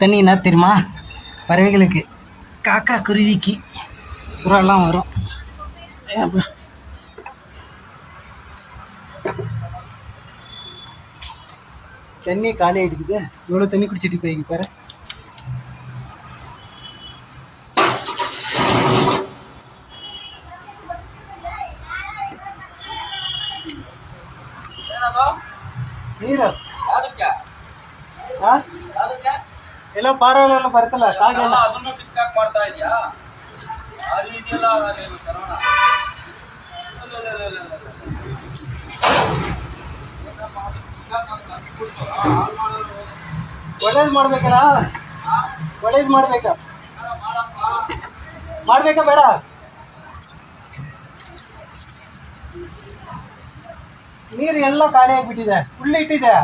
தண்ணி என்ன தெரியுமா, பறவைகளுக்கு காக்கா குருவிக்கு புறாலாம் வரும். தண்ணி காலி ஆகிடுக்குது. இவ்வளோ தண்ணி குடிச்சிட்டு போய் பாரு. ನೀರು ಎಲ್ಲ ಪಾರವಲ್ಲ ಬರ್ತಲ್ಲ ಕಾಗೆಲ್ಲ ಅದನ್ನು ಟಿಕ್ ಟಾಕ್ ಮಾಡ್ತಾ ಇದೆಯಾ? ಅದು ಇದೆಯಲ್ಲ ಶರವಣ, ಒಳ್ಳೇದು ಮಾಡ್ಬೇಕಲ್ಲ, ಒಳ್ಳೇದು ಮಾಡ್ಬೇಕಾ ಬೇಡ? ನೀರು ಎಲ್ಲ ಖಾಲಿ ಆಗಿಬಿಟ್ಟಿದೆ, ಫುಲ್ ಇಟ್ಟಿದೆ.